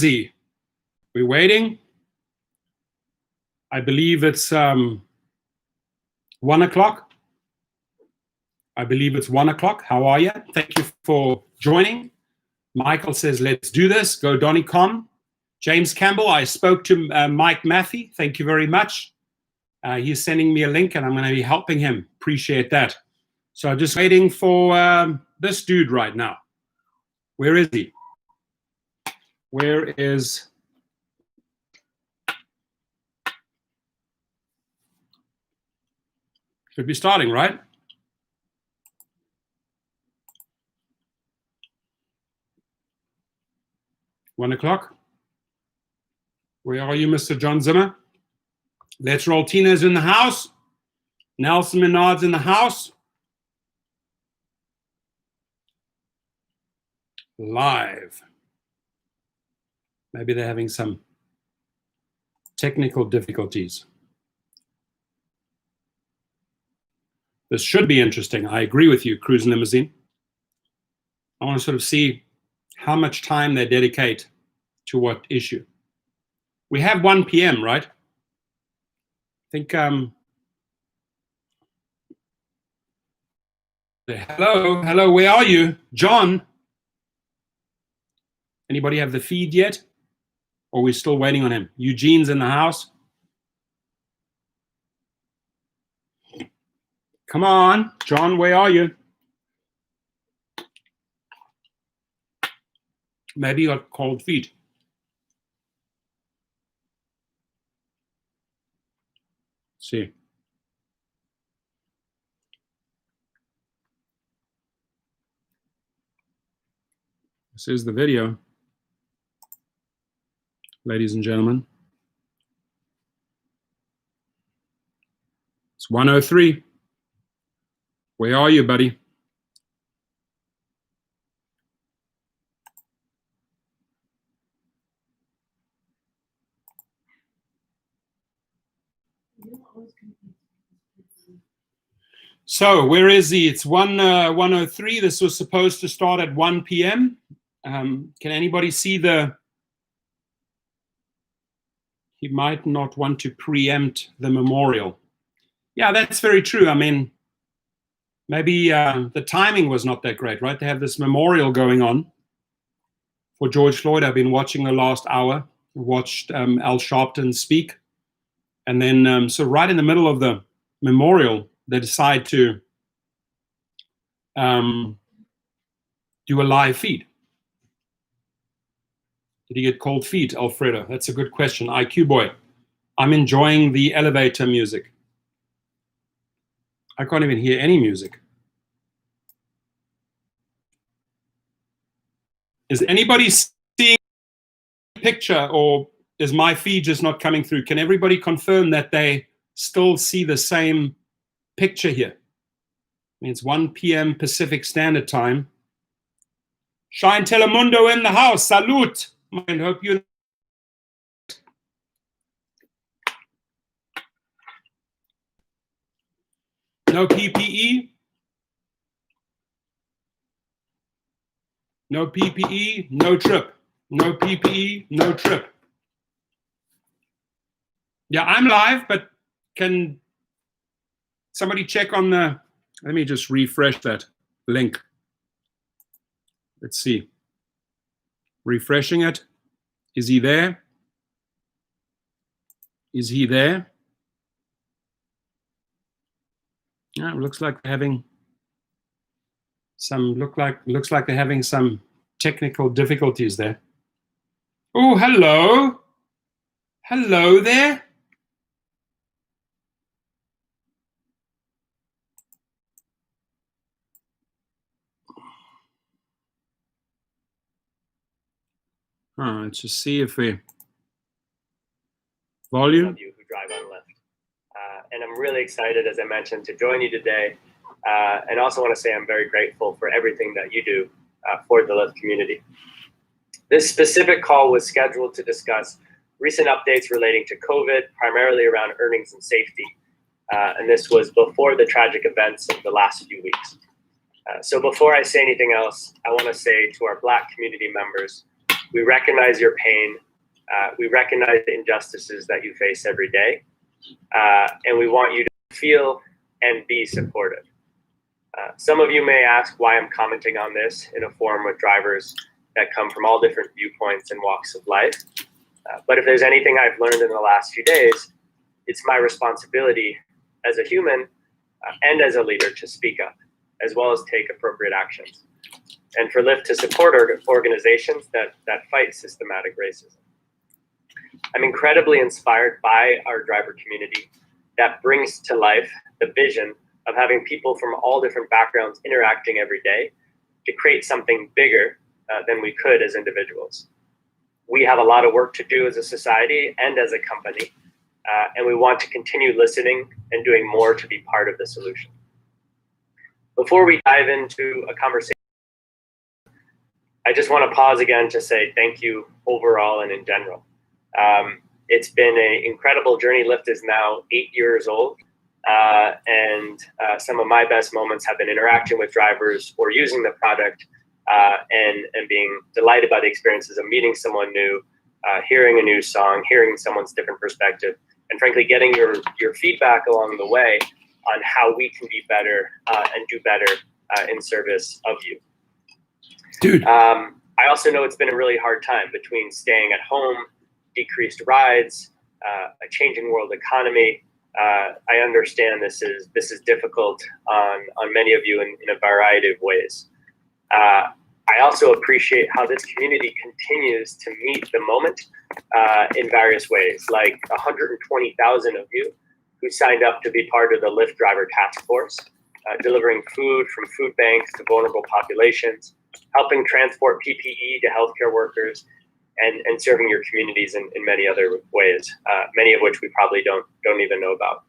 he? We're waiting. I believe it's 1 o'clock. I believe it's 1 o'clock. How are you? Thank you for joining. Michael says, let's do this. Go Donny Con. James Campbell, I spoke to Mike Maffey. Thank you very much. He's sending me a link and I'm going to be helping him. Appreciate that. So I'm just waiting for this dude right now. Where is he? Where is... Should be starting, right? One o'clock. Where are you, Mr. John Zimmer? Let's roll. Tina's in the house. Nelson Menard's in the house. Live. Maybe they're having some technical difficulties. This should be interesting. I agree with you, Cruise and Limousine. I want to sort of see how much time they dedicate to what issue. We have 1 p.m., right? I think, hello, where are you? John? Anybody have the feed yet? Or are we still waiting on him? Eugene's in the house. Come on, John, where are you? Maybe you got cold feet. Let's see. This is the video, ladies and gentlemen. It's 1:03. Where are you, buddy? So where is he? It's 1:03. This was supposed to start at 1 p.m. Can anybody see the... He might not want to preempt the memorial. Yeah, that's very true. I mean, maybe the timing was not that great, right? They have this memorial going on for George Floyd. I've been watching the last hour, watched Al Sharpton speak. And then, so right in the middle of the memorial, they decide to do a live feed. Did he get cold feet, Alfredo? That's a good question. IQ boy. I'm enjoying the elevator music. I can't even hear any music. Is anybody seeing the picture, or is my feed just not coming through? Can everybody confirm that they still see the same picture here? I mean, it's 1 p.m. Pacific Standard Time. Shine Telemundo in the house. Salute. I hope you... No PPE. No PPE, no trip. No PPE, no trip. Yeah, I'm live, but can somebody check on the... Let me just refresh that link. Let's see. Refreshing it. Is he there? Is he there? Yeah, it looks like they're having some, looks like they're having some technical difficulties there. Oh, hello. Hello there. Let's just see if we... Volume. Of you who drive on Lyft. And I'm really excited, as I mentioned, to join you today. And also want to say I'm very grateful for everything that you do for the Lyft community. This specific call was scheduled to discuss recent updates relating to COVID, primarily around earnings and safety. And this was before the tragic events of the last few weeks. So before I say anything else, I want to say to our Black community members, We recognize your pain. We recognize the injustices that you face every day. And we want you to feel and be supported. Some of you may ask why I'm commenting on this in a forum with drivers that come from all different viewpoints and walks of life. But if there's anything I've learned in the last few days, it's my responsibility as a human and as a leader to speak up, as well as take appropriate actions. And for Lyft to support organizations that fight systematic racism. I'm incredibly inspired by our driver community that brings to life the vision of having people from all different backgrounds interacting every day to create something bigger than we could as individuals. We have a lot of work to do as a society and as a company, and we want to continue listening and doing more to be part of the solution. Before we dive into a conversation, I just want to pause again to say thank you overall and in general. It's been an incredible journey. Lyft is now 8 years old, and some of my best moments have been interacting with drivers or using the product and being delighted by the experiences of meeting someone new, hearing a new song, hearing someone's different perspective, and frankly, getting your feedback along the way on how we can be better and do better in service of you. Dude. I also know it's been a really hard time between staying at home, decreased rides, a changing world economy. I understand this is difficult on many of you in a variety of ways. I also appreciate how this community continues to meet the moment in various ways, like 120,000 of you who signed up to be part of the Lyft Driver Task Force, delivering food from food banks to vulnerable populations, helping transport PPE to healthcare workers, and serving your communities in many other ways, many of which we probably don't even know about.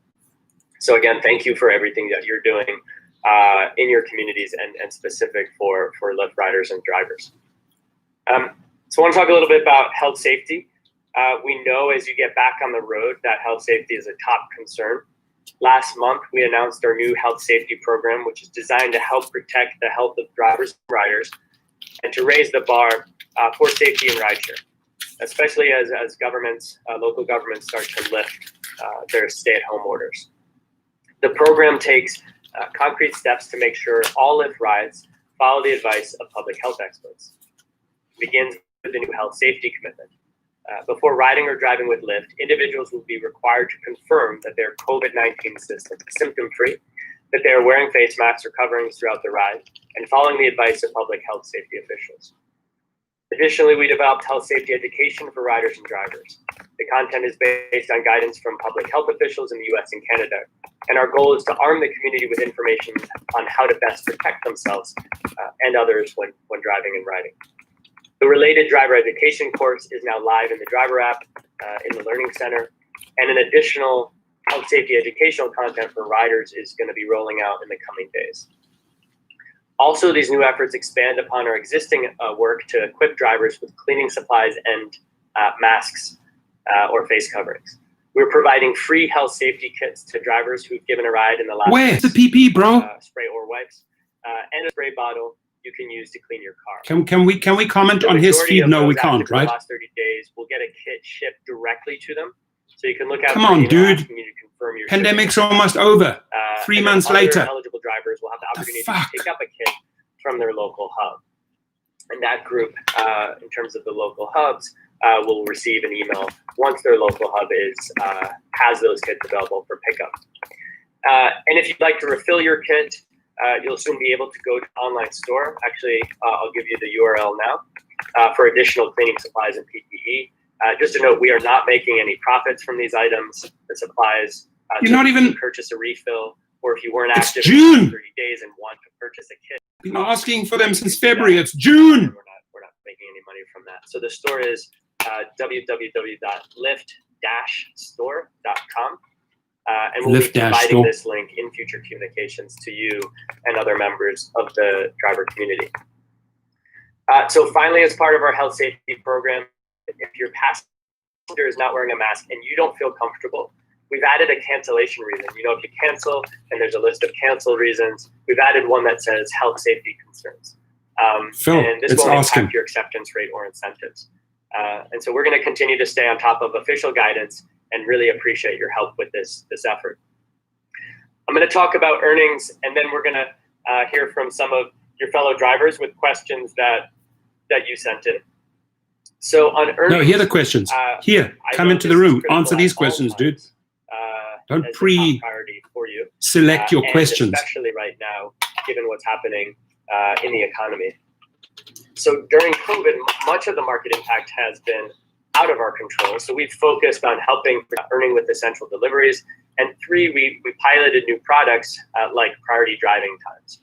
So again, thank you for everything that you're doing in your communities and specific for Lyft riders and drivers. So I want to talk a little bit about health safety. We know as you get back on the road that health safety is a top concern. Last month, we announced our new health safety program, which is designed to help protect the health of drivers and riders and to raise the bar for safety in rideshare, especially as governments, local governments start to lift their stay-at-home orders. The program takes concrete steps to make sure all Lyft rides follow the advice of public health experts. It begins with the new health safety commitment. Before riding or driving with Lyft, individuals will be required to confirm that they're COVID-19 symptom-free, that they are wearing face masks or coverings throughout the ride, and following the advice of public health safety officials. Additionally, we developed health safety education for riders and drivers. The content is based on guidance from public health officials in the US and Canada, and our goal is to arm the community with information on how to best protect themselves and others when driving and riding. The related driver education course is now live in the driver app, in the Learning Center, and an additional health safety educational content for riders is going to be rolling out in the coming days. Also, these new efforts expand upon our existing work to equip drivers with cleaning supplies and masks or face coverings. We're providing free health safety kits to drivers who've given a ride in the last Where's the PP, bro? Spray or wipes, and a spray bottle you can use to clean your car. Can we comment on his feed? No, we can't, right? The last 30 days, we'll get a kit shipped directly to them, so you can look out. Come on, dude. You to confirm your Pandemic's almost over. 3 months later. Eligible drivers will have the opportunity to pick up a kit from their local hub, and that group, in terms of the local hubs, will receive an email once their local hub has those kits available for pickup. And if you'd like to refill your kit, you'll soon be able to go to the online store. Actually, I'll give you the URL now for additional cleaning supplies and PPE. Just to note, we are not making any profits from these items. The supplies, you're not even purchase a refill, or if you weren't active June. in 30 days and want to purchase a kit. Been asking for them since February. It's June. We're not making any money from that. So the store is www.lyft-store.com. And we'll be providing this link in future communications to you and other members of the driver community. So finally, as part of our health safety program, if your passenger is not wearing a mask and you don't feel comfortable, we've added a cancellation reason. You know, if you cancel and there's a list of cancel reasons, we've added one that says health safety concerns. Phil, and this let's won't ask him. impact your acceptance rate or incentives. And so we're going to continue to stay on top of official guidance and really appreciate your help with this effort. I'm going to talk about earnings, and then we're going to hear from some of your fellow drivers with questions that you sent in. So on earnings, no, here are the questions. Here, come into the room. Answer these questions, dude. Don't priority for you. Select your questions. Especially right now, given what's happening in the economy. So during COVID, much of the market impact has been out of our control. So we've focused on helping earning with essential deliveries. And 3, we piloted new products like priority driving times.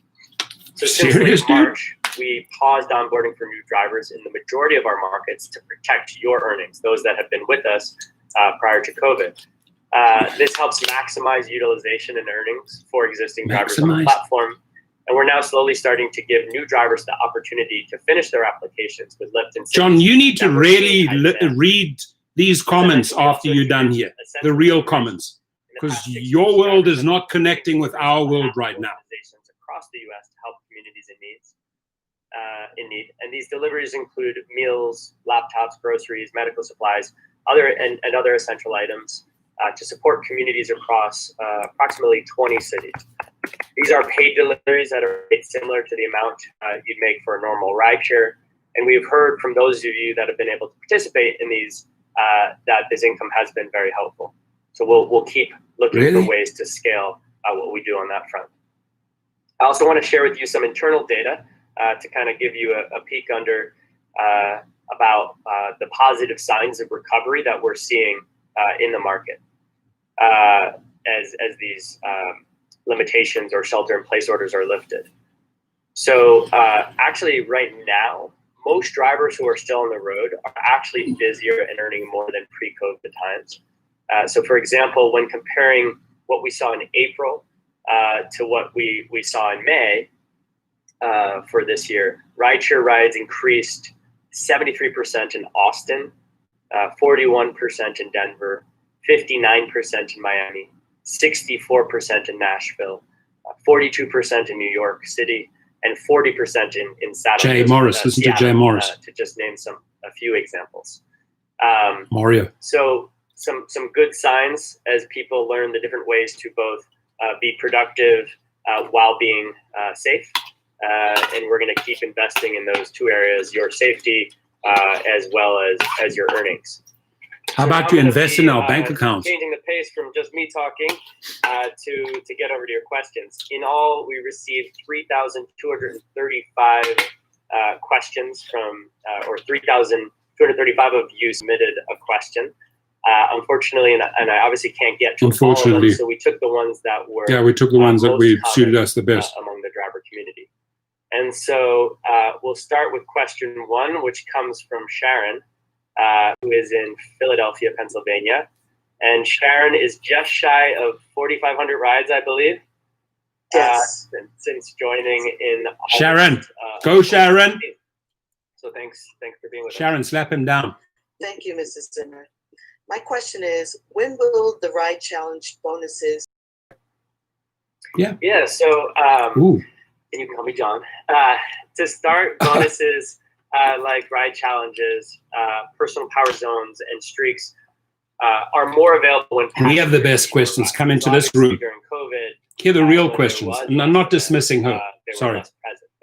So since late March, we paused onboarding for new drivers in the majority of our markets to protect your earnings, those that have been with us prior to COVID. This helps maximize utilization and earnings for existing drivers on the platform. And we're now slowly starting to give new drivers the opportunity to finish their applications with Lyft and John, you need to really read these comments after you're done here, the real comments, because your world is not connecting with our world right now. Across the U.S. to help communities in need. And these deliveries include meals, laptops, groceries, medical supplies, other essential items to support communities across approximately 20 cities. These are paid deliveries that are paid similar to the amount you'd make for a normal rideshare. And we've heard from those of you that have been able to participate in these that this income has been very helpful. So we'll keep looking for ways to scale what we do on that front. I also want to share with you some internal data to kind of give you a peek under about the positive signs of recovery that we're seeing in the market as these limitations or shelter-in-place orders are lifted. So actually right now, most drivers who are still on the road are actually busier and earning more than pre-COVID times. So for example, when comparing what we saw in April to what we saw in May for this year, rideshare rides increased 73% in Austin, 41% in Denver, 59% in Miami, 64% in Nashville, 42% in New York City, and 40% in Seattle. Jay Morris, listen to Jay Morris. To just name a few examples. Mario. So some good signs as people learn the different ways to both be productive while being safe. And we're going to keep investing in those 2 areas, your safety as well as your earnings. How about you invest in our bank accounts? Changing the pace from just me talking to get over to your questions. In all, we received 3,235 questions from, or 3,235 of you submitted a question. Unfortunately, and I obviously can't get to all of them, so we took the ones that were we took the ones that we suited us the best among the driver community. And so we'll start with question 1, which comes from Sharon, who is in Philadelphia, Pennsylvania. And Sharon is just shy of 4,500 rides, I believe. Yes. Since joining in August, Sharon, go Sharon. So thanks for being with us. Sharon, slap him down. Thank you, Mrs. Zimmer. My question is, when will the Ride Challenge bonuses? Yeah. So, and you can call me John. To start, bonuses like ride challenges, personal power zones, and streaks are more available when we have the best questions. Come into this room. During COVID, here are the real questions. And I'm not dismissing her. Sorry.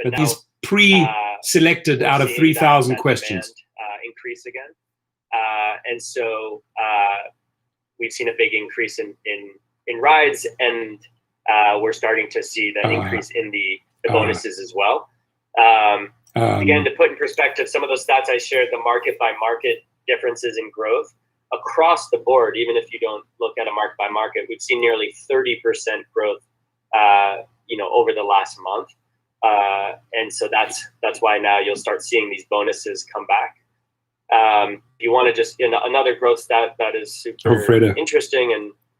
But these pre-selected out of 3,000 questions. Increase again. And so we've seen a big increase in rides, and we're starting to see the increase in the bonuses as well. Again, to put in perspective some of those stats I shared, the market by market differences in growth across the board, even if you don't look at a market by market, we've seen nearly 30% growth, over the last month. And so that's why now you'll start seeing these bonuses come back. If you want to just, another growth stat that is super interesting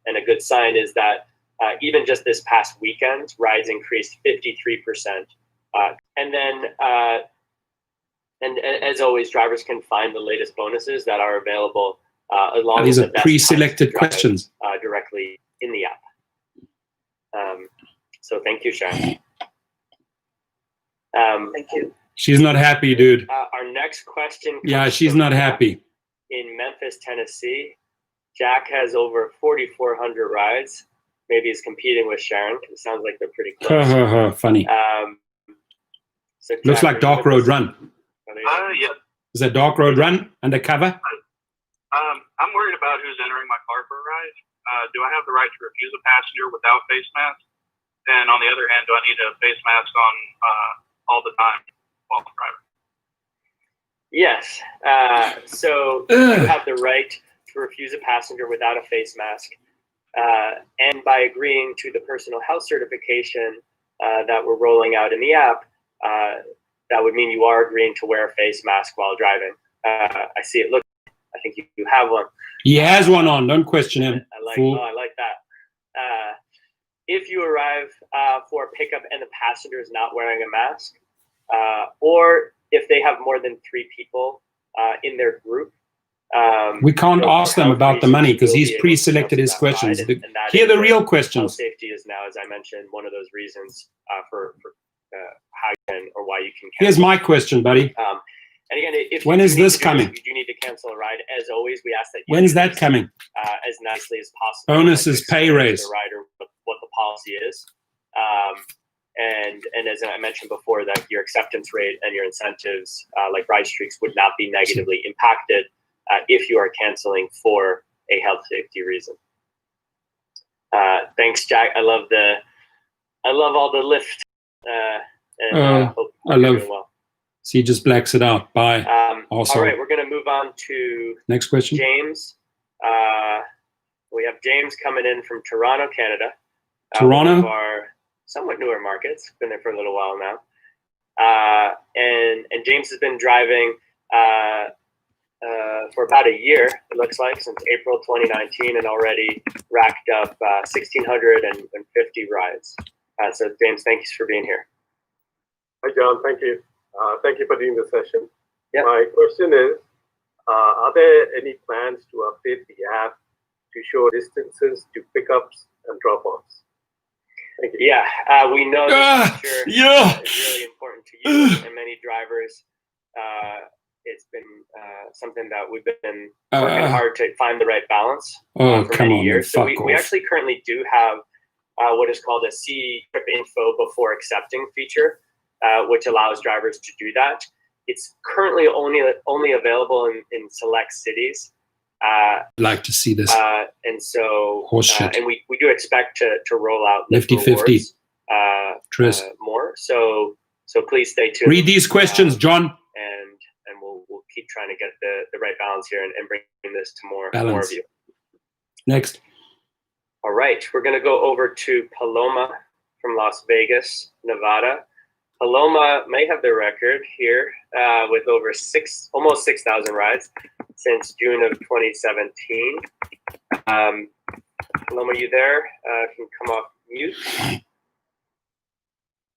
and a good sign is that even just this past weekend, rides increased 53%. And then, and as always, drivers can find the latest bonuses that are available along these with are pre-selected questions directly in the app. So thank you, Sharon. Thank you. She's not happy, dude. Our next question. Yeah, comes she's from not Jack happy. in Memphis, Tennessee. Jack has over 4,400 rides. Maybe he's competing with Sharon because it sounds like they're pretty close. Funny. So Looks Jack, like Dark Road Run. Yeah. Is that Dark Road Run undercover? I'm worried about who's entering my car for a ride. Do I have the right to refuse a passenger without face mask? And on the other hand, do I need a face mask on all the time while I'm driving? Yes. So you have the right to refuse a passenger without a face mask. And by agreeing to the personal health certification that we're rolling out in the app, that would mean you are agreeing to wear a face mask while driving. I see it. Look, I think you have one. He has one on. Don't question him. I like that. If you arrive for a pickup and the passenger is not wearing a mask, or if they have more than 3 people in their group, we can't ask them about the money because he's pre-selected his questions. Here are the real questions. Health safety is now, as I mentioned, one of those reasons for how you can or why you can cancel. Here's my question, buddy. And again, if when is this coming? You do need to cancel a ride. As always, we ask that you when's that coming? As nicely as possible. Bonus is pay raise. The rider, what the policy is, and as I mentioned before, that your acceptance rate and your incentives, like ride streaks, would not be negatively impacted if you are canceling for a health safety reason. Thanks, Jack. I love all the Lyft. Hope I you're love. doing well. So he just blacks it out. Bye. Also, all right, we're going to move on to next question. James. We have James coming in from Toronto, Canada. Toronto. One of our somewhat newer markets. Been there for a little while now. And James has been driving for about a year, it looks like, since April 2019, and already racked up 1,650 rides. So James, thank you for being here. Hi, John. Thank you. Thank you for doing the session. Yep. My question is, are there any plans to update the app to show distances to pickups and drop-offs? Thank you. Yeah, we know that feature is really important to you and many drivers. It's been something that we've been working hard to find the right balance for many years. So we actually currently do have what is called a see trip info before accepting feature, which allows drivers to do that. It's currently only available in select cities. I'd like to see this. And so, horseshit. And we do expect to roll out Lyft 50 rewards, more. So please stay tuned. Read these questions, John. And we'll keep trying to get the right balance here and bring this to more of you. Next. All right, we're going to go over to Paloma from Las Vegas, Nevada. Paloma may have the record here with over almost 6,000 rides since June of 2017. Paloma, are you there? Can you come off mute?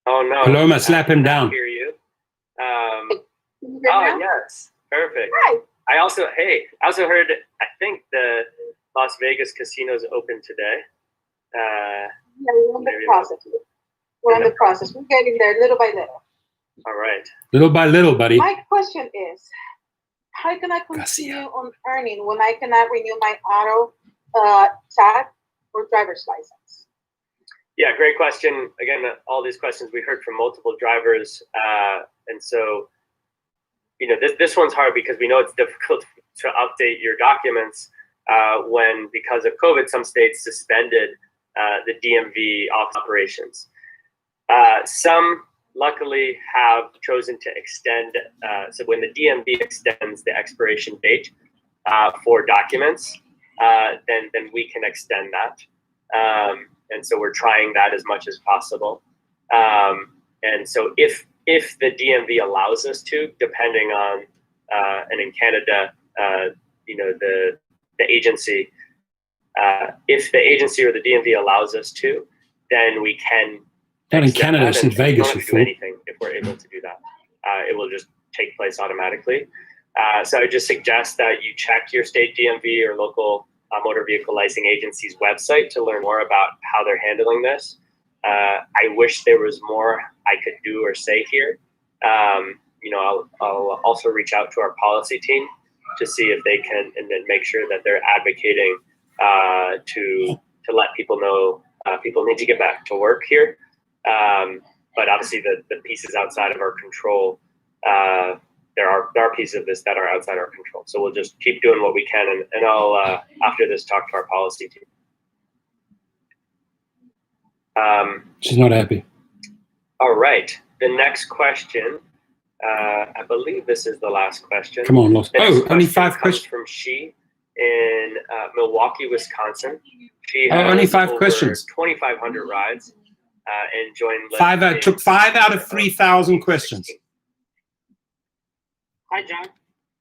Oh no. Paloma, slap him down. I hear you. Now? Yes, perfect. Hi. I also heard, I think the Las Vegas casino's open today. Yeah, we're in the process. We're in the process. We're getting there little by little. All right. Little by little, buddy. My question is, how can I continue on earning when I cannot renew my auto tag or driver's license? Yeah, great question. Again, all these questions we heard from multiple drivers. And so, this one's hard because we know it's difficult to update your documents when, because of COVID, some states suspended the DMV operations. Some luckily have chosen to extend. So when the DMV extends the expiration date for documents, then we can extend that. And so we're trying that as much as possible. And so if the DMV allows us to, depending on, and in Canada, the agency, if the agency or the DMV allows us to, then we can. Not in Canada, it's in Vegas. We don't have to do anything if we're able to do that. It will just take place automatically. So I just suggest that you check your state DMV or local motor vehicle licensing agency's website to learn more about how they're handling this. I wish there was more I could do or say here. I'll also reach out to our policy team to see if they can, and then make sure that they're advocating to let people know people need to get back to work here. But obviously, the pieces outside of our control, there are pieces of this that are outside our control. So we'll just keep doing what we can, and I'll after this talk to our policy team. She's not happy. All right. The next question, I believe this is the last question. Come on, lost. Oh, only 5 questions from She in Milwaukee, Wisconsin. She has only 5 over questions. 2,500 rides and joined Lyft. Took 5 out of 3,000 questions. Hi, John.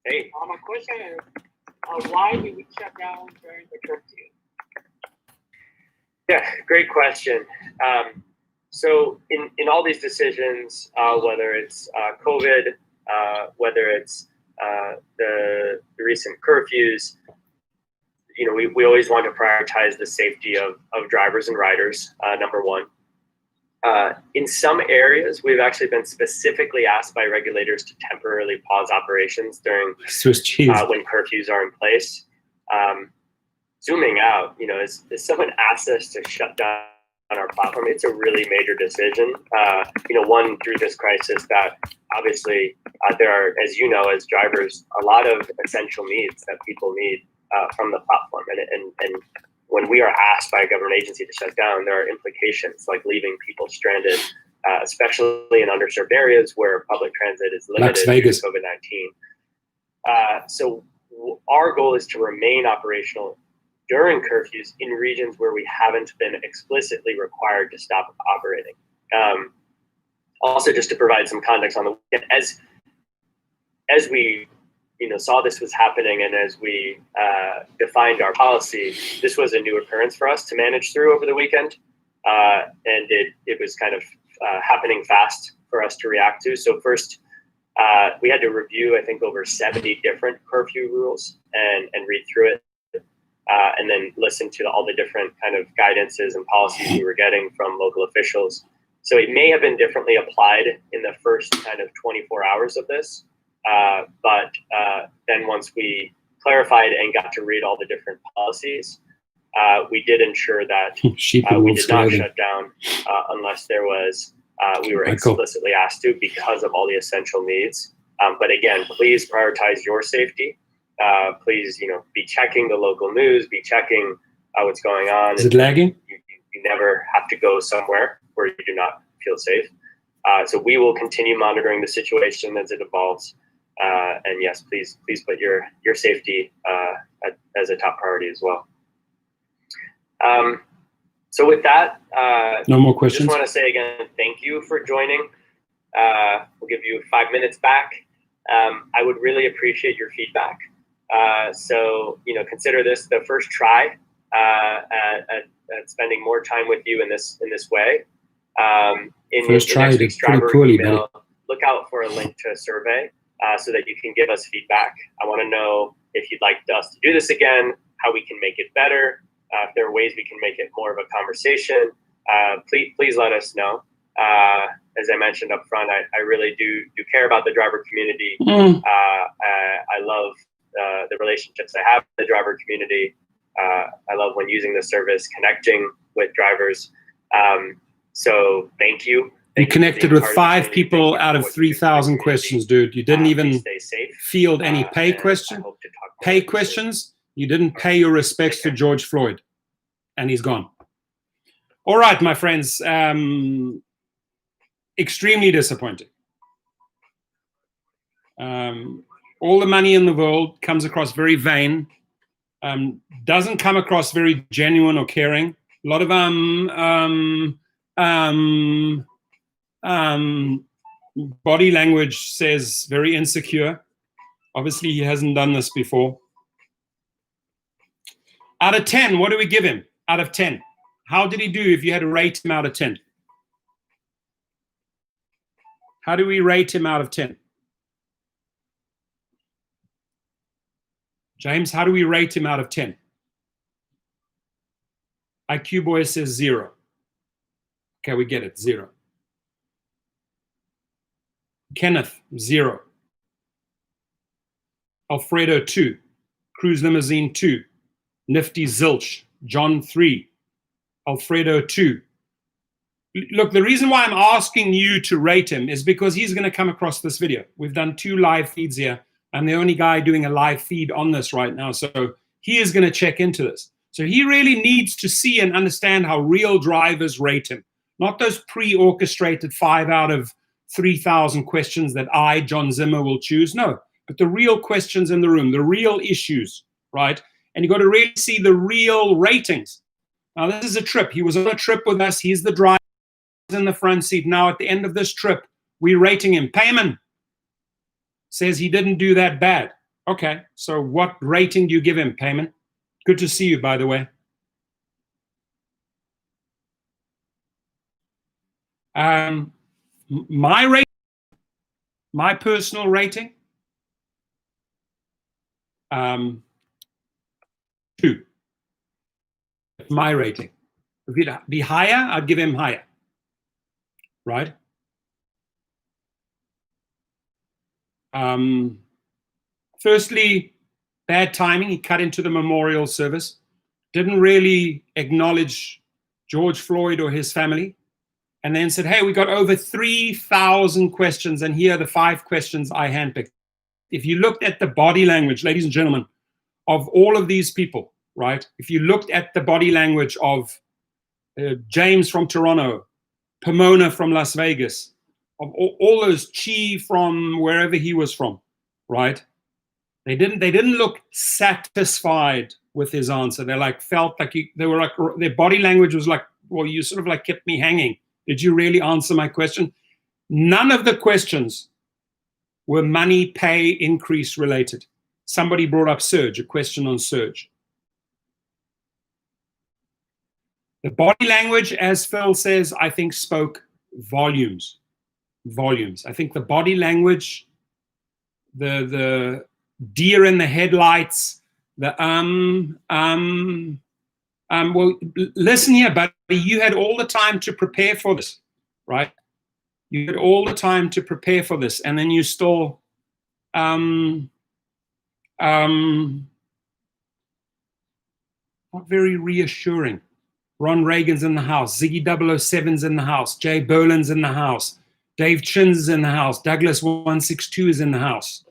Hey. My question is, why did we shut down during the curfew? Yeah, great question. So in all these decisions, whether it's COVID, whether it's the recent curfews, we always want to prioritize the safety of drivers and riders, number one. In some areas, we've actually been specifically asked by regulators to temporarily pause operations during when curfews are in place. Zooming out, if someone asks us to shut down our platform, it's a really major decision. One through this crisis that obviously there are, as you know, as drivers, a lot of essential needs that people need from the platform. And when we are asked by a government agency to shut down, there are implications like leaving people stranded, especially in underserved areas where public transit is limited due to COVID-19. So our goal is to remain operational during curfews in regions where we haven't been explicitly required to stop operating. Also, just to provide some context on the weekend, as we saw this was happening, and as we defined our policy, this was a new occurrence for us to manage through over the weekend, and it was kind of happening fast for us to react to. So first, we had to review, I think, over 70 different curfew rules and read through it. And then listen to all the different kind of guidances and policies we were getting from local officials. So it may have been differently applied in the first kind of 24 hours of this. But then once we clarified and got to read all the different policies, we did ensure that we did not shut down unless there was, we were explicitly asked to because of all the essential needs. But again, please prioritize your safety. Please, be checking the local news, be checking what's going on. Is it lagging? You never have to go somewhere where you do not feel safe. So we will continue monitoring the situation as it evolves. And yes, please put your safety as a top priority as well. So with that, no more questions. I just want to say again, thank you for joining. We'll give you 5 minutes back. I would really appreciate your feedback. So, consider this the first try at spending more time with you in this way. In first try, next week's pretty driver poorly, email, look out for a link to a survey so that you can give us feedback. I want to know if you'd like us to do this again, how we can make it better, if there are ways we can make it more of a conversation. Please let us know. As I mentioned up front, I really do care about the driver community. I love the relationships I have with the driver community. I love when using the service, connecting with drivers. So thank you. You connected with 5 people out of 3,000 questions, dude. You didn't even field any pay questions. You didn't pay your respects to George Floyd, and he's gone. All right, my friends. Extremely disappointing. All the money in the world comes across very vain, doesn't come across very genuine or caring. A lot of body language says very insecure. Obviously, he hasn't done this before. Out of 10, what do we give him? Out of 10. How did he do if you had to rate him out of 10? How do we rate him out of 10? James, how do we rate him out of 10? IQ Boy says 0. Okay, we get it, 0. Kenneth, 0. Alfredo, 2. Cruise Limousine, 2. Nifty Zilch, John, 3. Alfredo, 2. Look, the reason why I'm asking you to rate him is because he's going to come across this video. We've done 2 live feeds here. I'm the only guy doing a live feed on this right now, so he is going to check into this. So he really needs to see and understand how real drivers rate him, not those pre-orchestrated 5 out of 3,000 questions that I, John Zimmer, will choose. No, but the real questions in the room, the real issues, right? And you've got to really see the real ratings. Now, this is a trip. He was on a trip with us. He's the driver in the front seat. Now, at the end of this trip, we're rating him. Payman says he didn't do that bad. Okay, so what rating do you give him, Payman? Good to see you, by the way. My rating, my personal rating, 2. My rating. If it'd be higher, I'd give him higher. Right? Firstly, bad timing. He cut into the memorial service. Didn't really acknowledge George Floyd or his family. And then said, hey, we got over 3,000 questions, and here are the 5 questions I handpicked. If you looked at the body language, ladies and gentlemen, of all of these people, right? If you looked at the body language of James from Toronto, Pomona from Las Vegas, of all those, Chi from wherever he was from, right? They didn't look satisfied with his answer. They like felt like they were like, their body language was like, well, you sort of like kept me hanging. Did you really answer my question? None of the questions were money pay increase related. Somebody brought up surge, a question on surge. The body language, as Phil says, I think spoke volumes. Volumes. I think the body language, the deer in the headlights, the well, listen here, buddy, you had all the time to prepare for this, right? You had all the time to prepare for this, and then you still not very reassuring. Ron Reagan's in the house. Ziggy 007's in the house. Jay Boland's in the house. Dave Chin's in the house. Douglas 162 is in the house.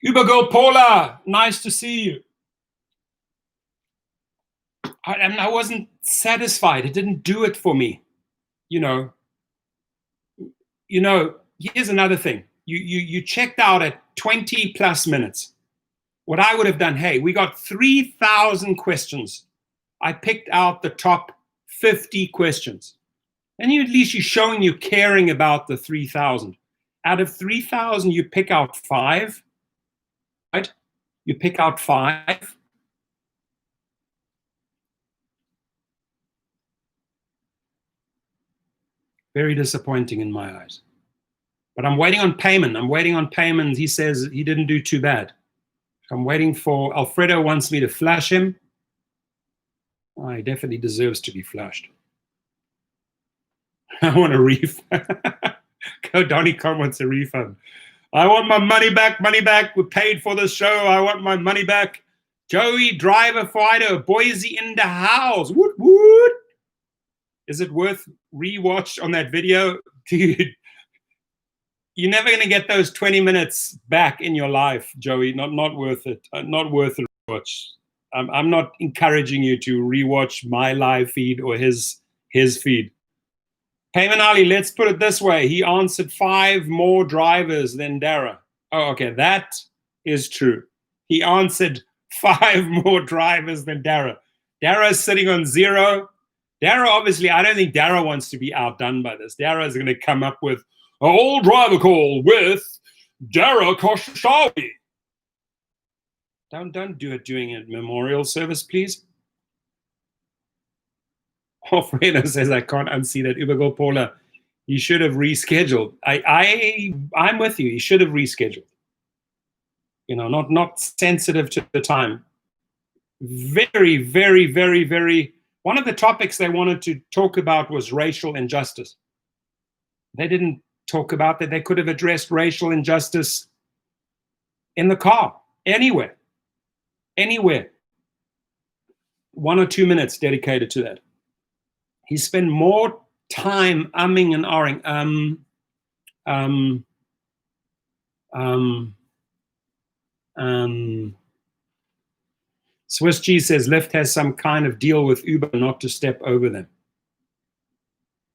Ubergirl Paula, nice to see you. I wasn't satisfied. It didn't do it for me. You know, here's another thing. You checked out at 20 plus minutes. What I would have done, hey, we got 3,000 questions. I picked out the top 50 questions. And at least you're showing you caring about the 3,000. Out of 3,000, you pick out 5, right? You pick out 5. Very disappointing in my eyes. But I'm waiting on payment. I'm waiting on payment. He says he didn't do too bad. I'm waiting for, Alfredo wants me to flash him. Oh, he definitely deserves to be flashed. I want a refund. Go Donny Con wants a refund. I want my money back, money back. We paid for the show. I want my money back. Joey, driver, fighter, Boise in the house. Woot, woot. Is it worth rewatch on that video? Dude, you're never going to get those 20 minutes back in your life, Joey. Not worth it. Not worth a rewatch. I'm not encouraging you to rewatch my live feed or his feed. Payman Ali, let's put it this way. He answered 5 more drivers than Dara. Oh, okay, that is true. He answered 5 more drivers than Dara. Dara's sitting on 0. Dara, obviously, I don't think Dara wants to be outdone by this. Dara is going to come up with a whole driver call with Dara Khoshawi. Don't do it during a memorial service, please. Alfredo says I can't unsee that. Ubergirl Paula, he should have rescheduled. I'm with you. He should have rescheduled. You know, not sensitive to the time. Very, very, very, very. One of the topics they wanted to talk about was racial injustice. They didn't talk about that they could have addressed racial injustice in the car, anywhere. 1 or 2 minutes dedicated to that. He spent more time umming and ahhing. Swiss G says Lyft has some kind of deal with Uber not to step over them.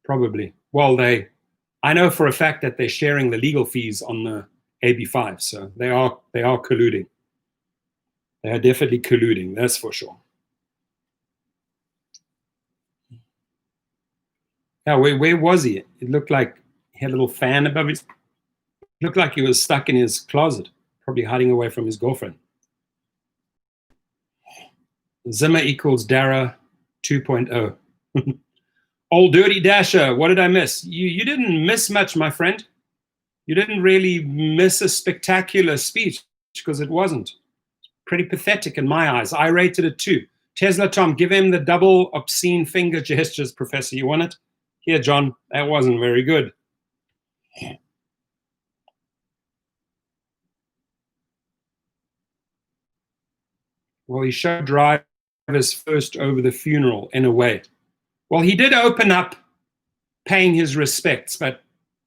Probably. Well, I know for a fact that they're sharing the legal fees on the AB5, so they are colluding. They are definitely colluding, that's for sure. Yeah, where was he? It looked like he had a little fan above his. It looked like he was stuck in his closet, probably hiding away from his girlfriend. Zimmer equals Dara 2.0. Old Dirty Dasher, what did I miss? You didn't miss much, my friend. You didn't really miss a spectacular speech, because it wasn't. Pretty pathetic in my eyes. I rated it 2. Tesla Tom, give him the double obscene finger gestures, Professor. You want it? Here, John, that wasn't very good. Well, he showed drivers first over the funeral, in a way. Well, he did open up paying his respects, but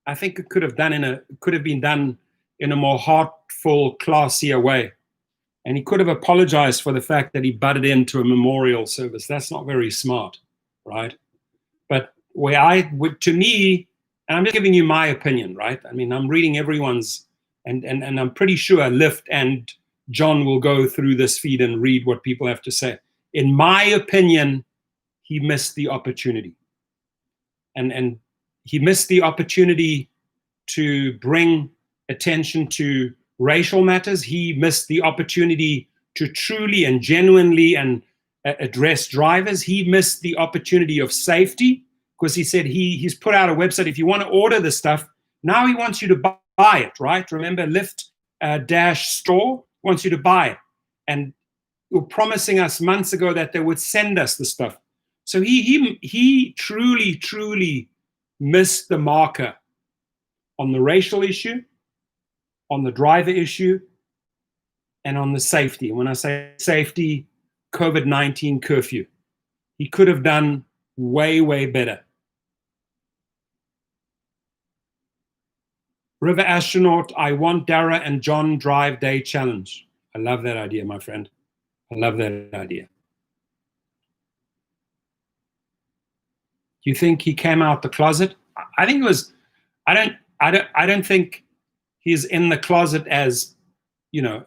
I think it could have been done in a more heartful, classier way. And he could have apologized for the fact that he butted into a memorial service. That's not very smart, right? But to me, and I'm just giving you my opinion, right? I mean, I'm reading everyone's, and I'm pretty sure Lyft and John will go through this feed and read what people have to say. In my opinion, he missed the opportunity. And he missed the opportunity to bring attention to racial matters. He missed the opportunity to truly and genuinely address drivers. He missed the opportunity of safety, because he said he's put out a website. If you want to order the stuff, now he wants you to buy it, right? Remember, Lyft store wants you to buy it. And they were promising us months ago that they would send us the stuff. So he truly, truly missed the marker on the racial issue, on the driver issue, and on the safety. And when I say safety, COVID-19 curfew. He could have done way, way better. River Astronaut, I want Dara and John Drive Day Challenge. I love that idea, my friend. I love that idea. You think he came out the closet? I think it was. I don't think he's in the closet as,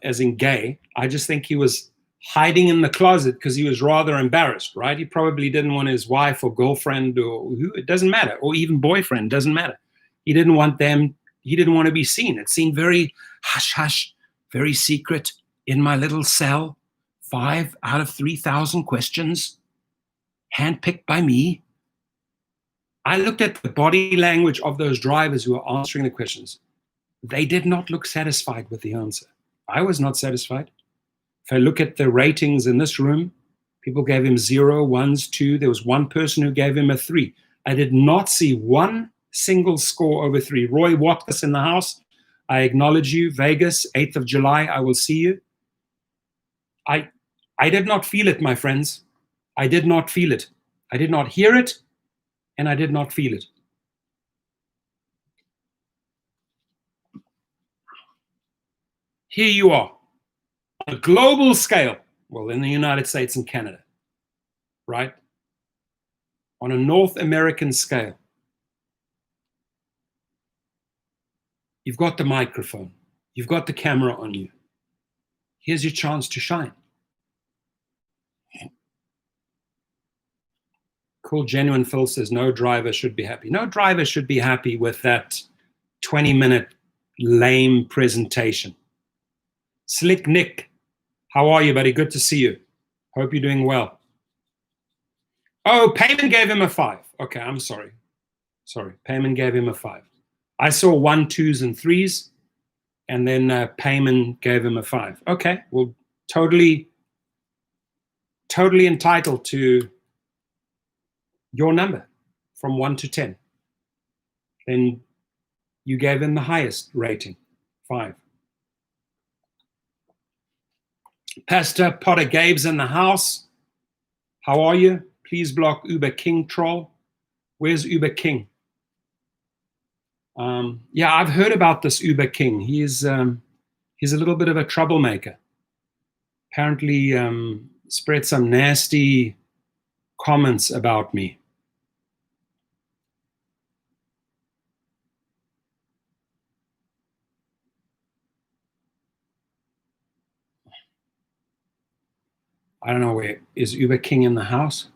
as in gay. I just think he was hiding in the closet because he was rather embarrassed, right? He probably didn't want his wife or girlfriend or who, it doesn't matter, or even boyfriend, doesn't matter. He didn't want them. He didn't want to be seen. It seemed very hush hush, very secret in my little cell. 5 out of 3,000 questions, handpicked by me. I looked at the body language of those drivers who were answering the questions. They did not look satisfied with the answer. I was not satisfied. If I look at the ratings in this room, people gave him 0, 1s, 2. There was one person who gave him a 3. I did not see one single score over 3. Roy Watkins in the house, I acknowledge you. Vegas, 8th of July, I will see you. I did not feel it, my friends. I did not feel it. I did not hear it, and I did not feel it. Here you are, on a global scale, well, in the United States and Canada, right? On a North American scale. You've got the microphone. You've got the camera on you. Here's your chance to shine. Cool, Genuine Phil says, no driver should be happy. No driver should be happy with that 20-minute lame presentation. Slick Nick, how are you, buddy? Good to see you. Hope you're doing well. Oh, Payman gave him a 5. Okay, I'm sorry. Sorry, Payman gave him a 5. I saw 1, 2s, and 3s, and then Payman gave him a 5. Okay, well, totally entitled to your number from 1 to 10. Then You gave him the highest rating, 5. Pastor Potter Gabe's in the house. How are you? Please block Uber King troll. Where's Uber King? Yeah, I've heard about this Uber King. He's a little bit of a troublemaker. Apparently spread some nasty comments about me. I don't know where. Is Uber King in the house?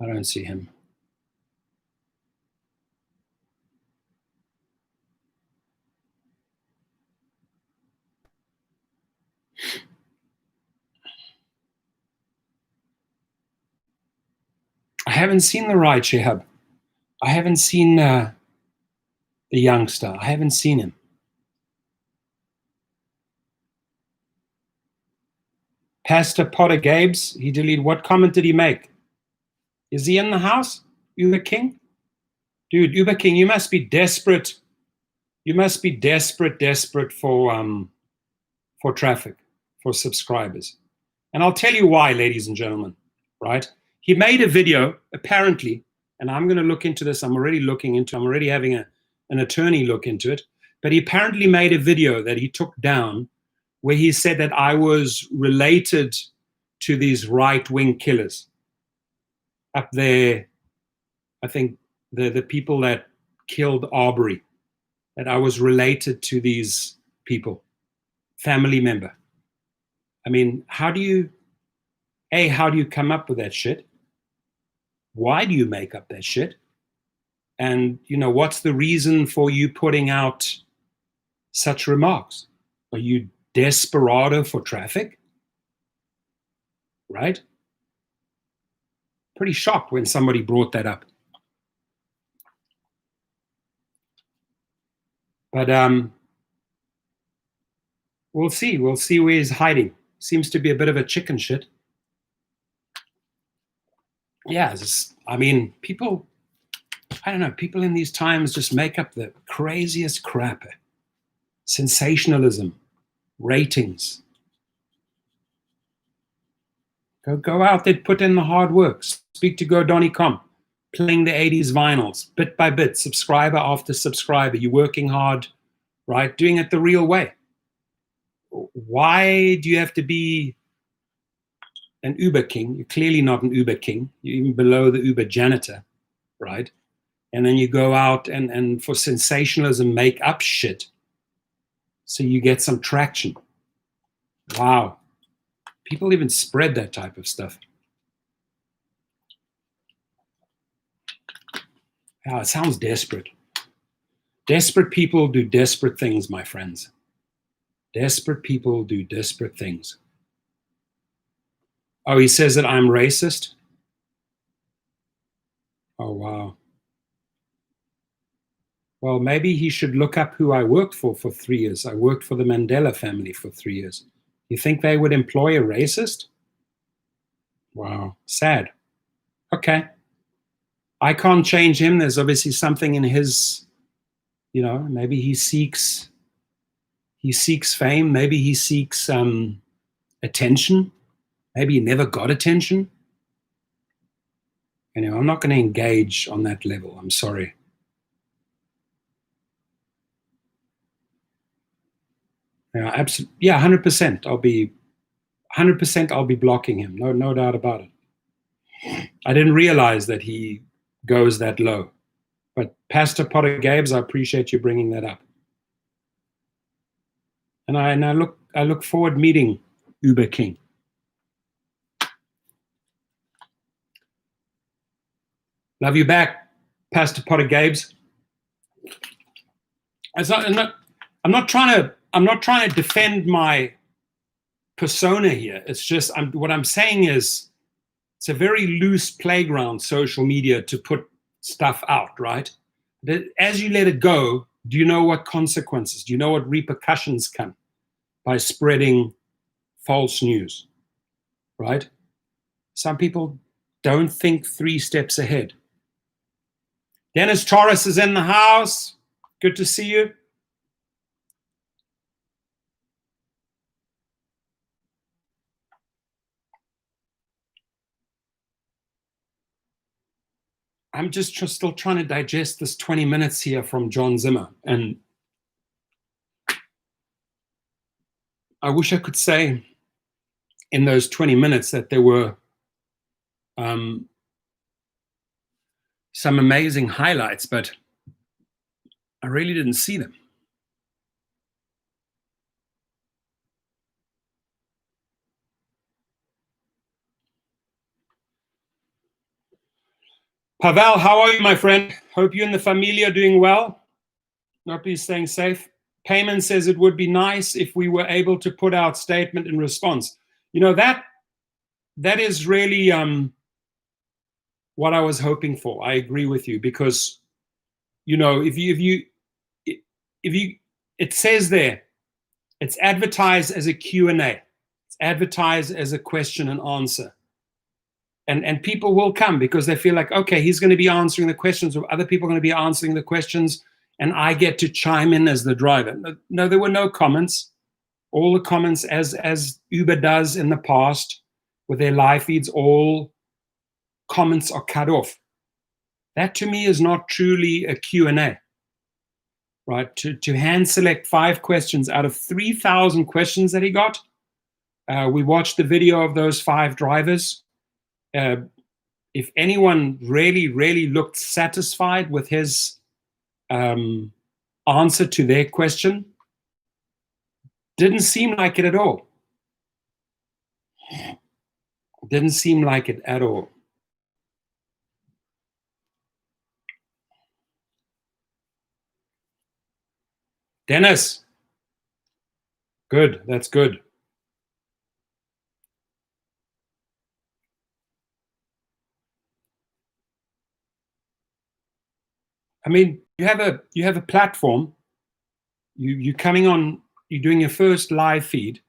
I don't see him. I haven't seen the rideshare hub. I haven't seen the youngster. I haven't seen him. Pastor Potter Gabes, he deleted. What comment did he make? Is he in the house? Uber King? Dude, Uber King, you must be desperate. You must be desperate for traffic, for subscribers. And I'll tell you why, ladies and gentlemen, right? He made a video, apparently, and I'm going to look into this. I'm already having an attorney look into it. But he apparently made a video that he took down where he said that I was related to these right-wing killers up there. I think the people that killed Arbery, that I was related to these people, family member. I mean, how do you come up with that shit? Why do you make up that shit? And, what's the reason for you putting out such remarks? Are you desperado for traffic? Right? Pretty shocked when somebody brought that up. But we'll see. We'll see where he's hiding. Seems to be a bit of a chicken shit. Yeah, people, I don't know, people in these times just make up the craziest crap. Sensationalism, ratings. Go out there, put in the hard work. Speak to GoDonnie.com, playing the 80s vinyls, bit by bit, subscriber after subscriber. You're working hard, right? Doing it the real way. Why do you have to be an Uber King? You're clearly not an Uber King. You're even below the Uber janitor, right? And then you go out and for sensationalism, make up shit so you get some traction. Wow. People even spread that type of stuff. Wow, it sounds desperate. Desperate people do desperate things, my friends. Desperate people do desperate things. Oh, he says that I'm racist? Oh, wow. Well, maybe he should look up who I worked for 3 years. I worked for the Mandela family for 3 years. You think they would employ a racist? Wow, sad. Okay. I can't change him. There's obviously something in his, maybe he seeks fame. Maybe he seeks attention. Maybe he never got attention. I'm not going to engage on that level. I'm sorry. Absolutely. Yeah, 100%. I'll be 100%. I'll be blocking him. No doubt about it. I didn't realize that he goes that low. But Pastor Potter Gabes, I appreciate you bringing that up. And I look forward meeting Uber King. Love you back, Pastor Potter Gabes. I'm not trying to defend my persona here. It's just what I'm saying is it's a very loose playground, social media, to put stuff out, right? As you let it go, do you know what consequences? Do you know what repercussions come by spreading false news, right? Some people don't think 3 steps ahead. Dennis Torres is in the house. Good to see you. I'm just still trying to digest this 20 minutes here from John Zimmer. And I wish I could say in those 20 minutes that there were some amazing highlights, but I really didn't see them. Pavel, how are you, my friend? Hope you and the family are doing well. Hope you're staying safe. Payman says it would be nice if we were able to put out statement in response. You know, that is really what I was hoping for. I agree with you, because, you know, if you it says there, it's advertised as a Q&A. It's advertised as a question and answer. And people will come because they feel like, okay, he's going to be answering the questions, or other people are going to be answering the questions, and I get to chime in as the driver. No, there were no comments. All the comments, as Uber does in the past with their live feeds, all comments are cut off. That to me is not truly a Q&A, right? To hand select 5 questions out of 3,000 questions that he got. We watched the video of those 5 drivers. If anyone really looked satisfied with his answer to their question, didn't seem like it at all. Didn't seem like it at all. Dennis. Good, that's good. I mean, you have a platform. You're coming on. You're doing your first live feed.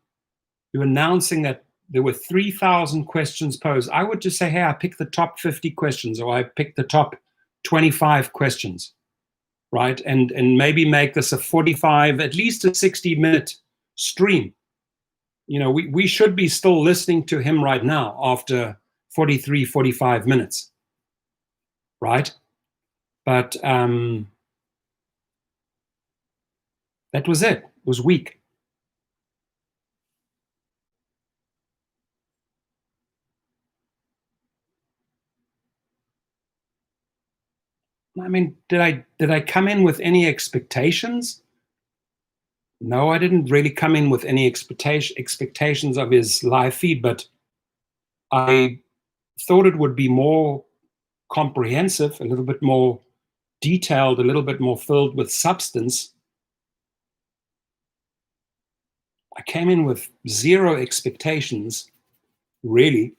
You're announcing that there were 3,000 questions posed. I would just say, hey, I picked the top 50 questions, or I picked the top 25 questions, right? And maybe make this a 45, at least a 60-minute stream. You know, we should be still listening to him right now after 43, 45 minutes, right? But that was it. It was weak. I mean, did I come in with any expectations? No, I didn't really come in with any expectations of his live feed, but I thought it would be more comprehensive, a little bit more detailed, a little bit more filled with substance. I came in with 0 expectations, really.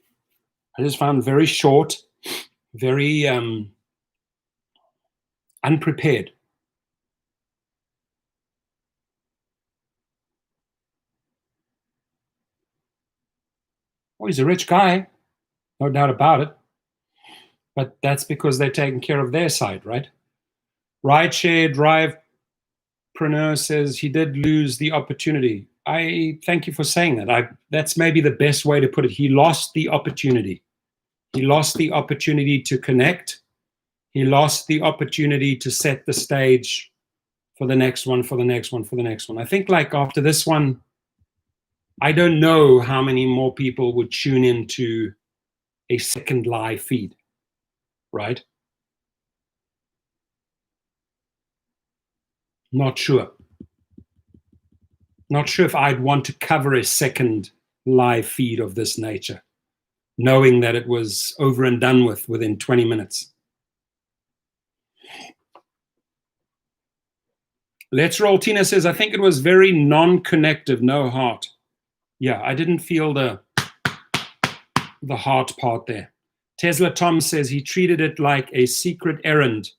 I just found very short, very unprepared. Oh, he's a rich guy, no doubt about it. But that's because they're taking care of their side, right? Rideshare Drivepreneur says he did lose the opportunity. I thank you for saying that. That's maybe the best way to put it. He lost the opportunity. He lost the opportunity to connect. He lost the opportunity to set the stage for the next one, for the next one, for the next one. I think like after this one, I don't know how many more people would tune into a second live feed, right? Not sure. Not sure if I'd want to cover a second live feed of this nature, knowing that it was over and done with within 20 minutes. Let's Roll Tina says, I think it was very non-connective, no heart. Yeah, I didn't feel the heart part there. Tesla Tom says he treated it like a secret errand.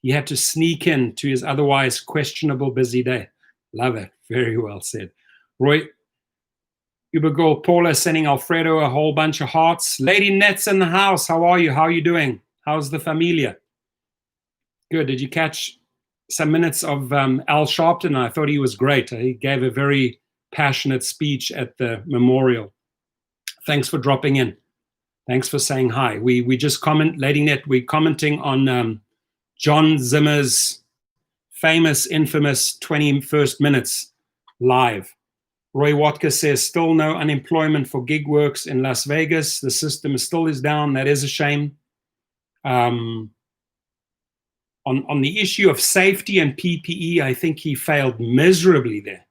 He had to sneak in to his otherwise questionable busy day. Love it. Very well said. Roy, Ubergirl Paula sending Alfredo a whole bunch of hearts. Lady Net's in the house. How are you? How are you doing? How's the familia? Good. Did you catch some minutes of Al Sharpton. I thought he was great. He gave a very passionate speech at the memorial. Thanks for dropping in. Thanks for saying hi. We just we're commenting on John Zimmer's famous, infamous 21st minutes live. Roy Watka says, still no unemployment for gig works in Las Vegas. The system still is down. That is a shame. On the issue of safety and PPE, I think he failed miserably there.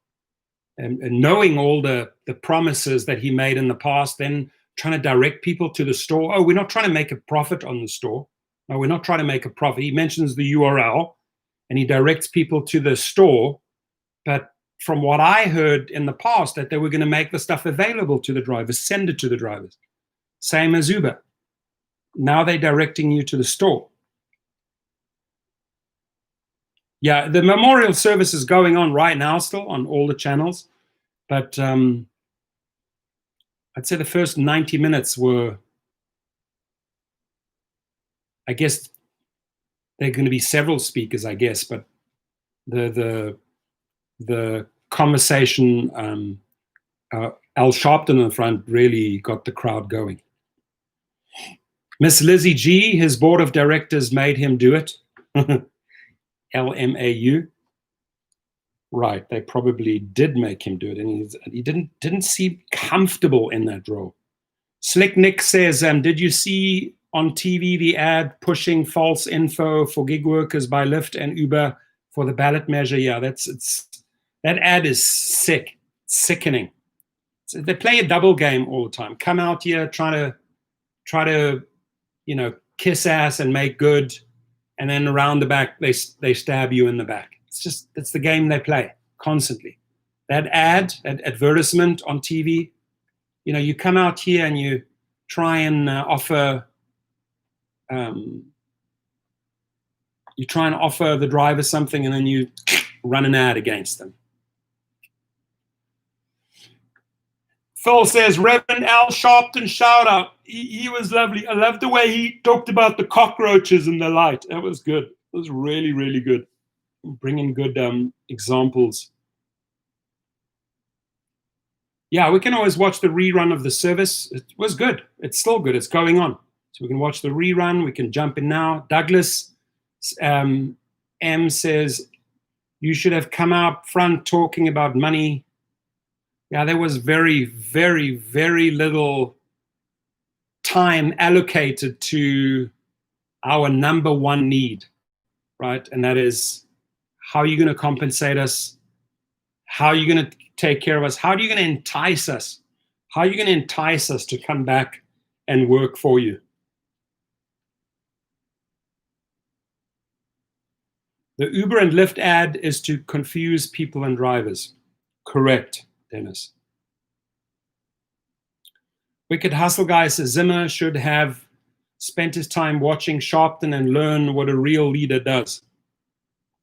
And knowing all the promises that he made in the past, then trying to direct people to the store. Oh, we're not trying to make a profit on the store. No, we're not trying to make a profit. He mentions the URL and he directs people to the store. But from what I heard in the past, that they were going to make the stuff available to the drivers, send it to the drivers. Same as Uber. Now they're directing you to the store. Yeah, the memorial service is going on right now still on all the channels. But I'd say the first 90 minutes were, I guess, there are going to be several speakers, I guess, but the conversation, Al Sharpton in the front really got the crowd going. Miss Lizzie G, his board of directors made him do it. LMAU. Right, they probably did make him do it, and he didn't seem comfortable in that role. Slick Nick says, did you see on TV the ad pushing false info for gig workers by Lyft and Uber for the ballot measure? Yeah, that ad is sick, sickening. So they play a double game all the time. Come out here, try to, kiss ass and make good, and then around the back they stab you in the back. It's the game they play constantly. That ad, that advertisement on TV, you come out here and you try and offer the driver something, and then you run an ad against them. Phil says, Reverend Al Sharpton, shout out. He was lovely. I love the way he talked about the cockroaches and the light. That was good. It was really, really good. Bringing good examples. Yeah, we can always watch the rerun of the service. It was good. It's still good. It's going on. So we can watch the rerun. We can jump in now. Douglas M says, you should have come out front talking about money. Yeah, there was very, very, very little time allocated to our number one need, right? And that is, how are you going to compensate us? How are you going to take care of us? How are you going to entice us? How are you going to entice us to come back and work for you? The Uber and Lyft ad is to confuse people and drivers. Correct, Dennis. Wicked Hustle Guy says Zimmer should have spent his time watching Sharpton and learn what a real leader does.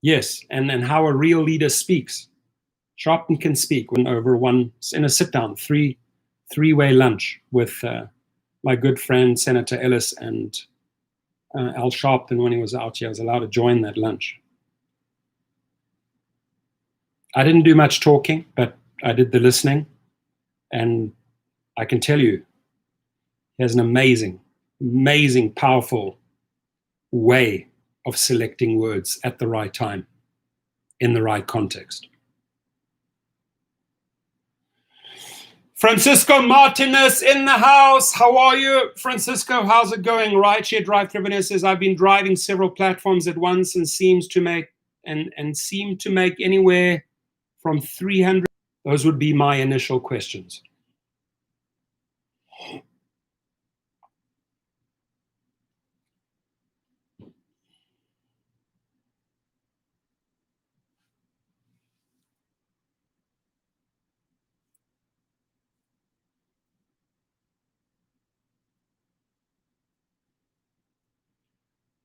Yes, and how a real leader speaks. Sharpton can speak in a sit-down, three-way lunch with my good friend Senator Ellis and Al Sharpton. When he was out here, I was allowed to join that lunch. I didn't do much talking, but I did the listening, and I can tell you, he has an amazing, powerful way of selecting words at the right time, in the right context. Francisco Martinez in the house. How are you, Francisco? How's it going? Rideshare Drive Tribunal says, I've been driving several platforms at once and seem to make anywhere from 300. Those would be my initial questions.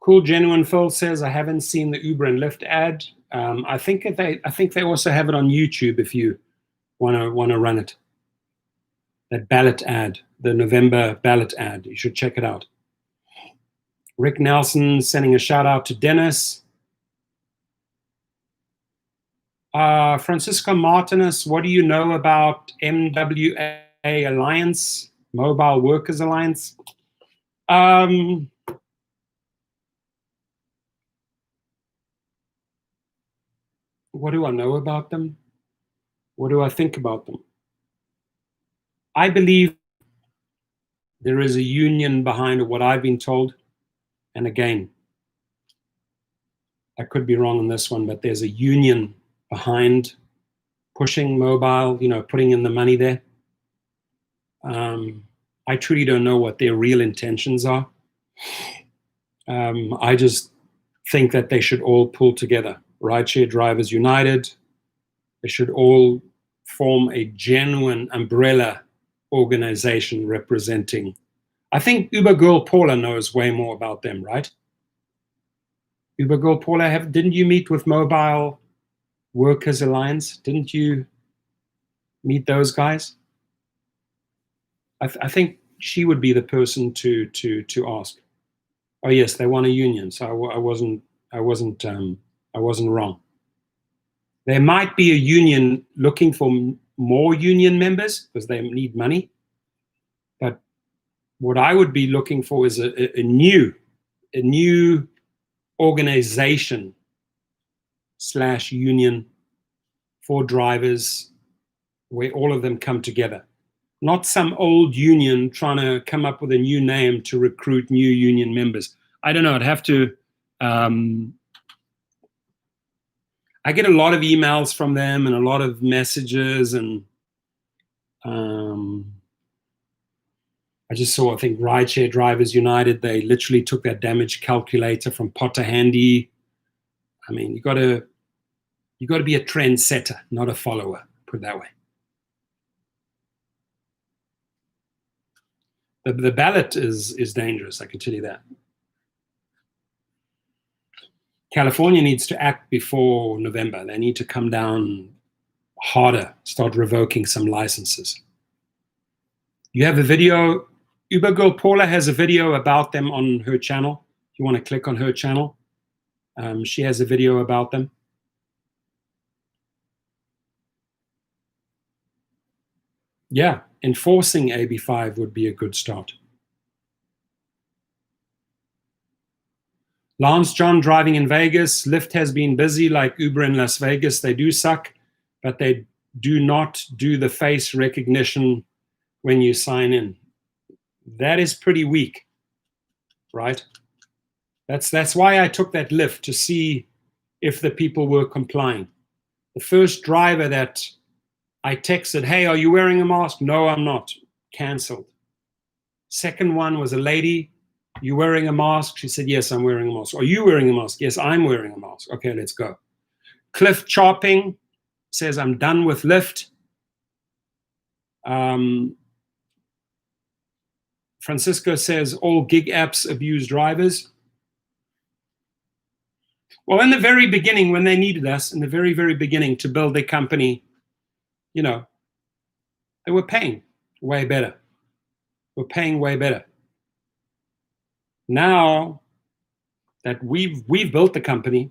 Cool Genuine Phil says, I haven't seen the Uber and Lyft ad. I think they also have it on YouTube if you want to run it. That ballot ad, the November ballot ad. You should check it out. Rick Nelson sending a shout out to Dennis. Francisco Martinez, what do you know about MWA Alliance, Mobile Workers Alliance? What do I know about them? What do I think about them? I believe there is a union behind what I've been told. And again, I could be wrong on this one, but there's a union behind pushing mobile, putting in the money there. I truly don't know what their real intentions are. I just think that they should all pull together. Rideshare Drivers United. They should all form a genuine umbrella organization representing. I think Uber girl Paula knows way more about them, right? Uber girl Paula, didn't you meet with Mobile Workers Alliance? Didn't you meet those guys? I think she would be the person to ask. Oh yes, they want a union, so I wasn't wrong. There might be a union looking for more union members because they need money. But what I would be looking for is a new organization / union for drivers where all of them come together. Not some old union trying to come up with a new name to recruit new union members. I don't know. I'd have to. I get a lot of emails from them and a lot of messages, and I just saw, I think, Rideshare Drivers United, they literally took that damage calculator from Potter Handy. I mean, you got to be a trendsetter, not a follower, put it that way. The ballot is dangerous, I can tell you that. California needs to act before November. They need to come down harder, start revoking some licenses. You have a video. Uber girl Paula has a video about them on her channel. If you want to click on her channel, she has a video about them. Yeah, enforcing AB5 would be a good start. Lance John driving in Vegas. Lyft has been busy like Uber in Las Vegas. They do suck, but they do not do the face recognition when you sign in. That is pretty weak, right? That's why I took that Lyft, to see if the people were complying. The first driver that I texted, hey, are you wearing a mask? No, I'm not. Cancelled. Second one was a lady. You wearing a mask? She said, yes, I'm wearing a mask. Are you wearing a mask? Yes, I'm wearing a mask. Okay, let's go. Cliff Chopping says, I'm done with Lyft. Francisco says, all gig apps abuse drivers. Well, in the very beginning, when they needed us, in the very, very beginning to build their company, they were paying way better. We're paying way better. Now that we've built the company,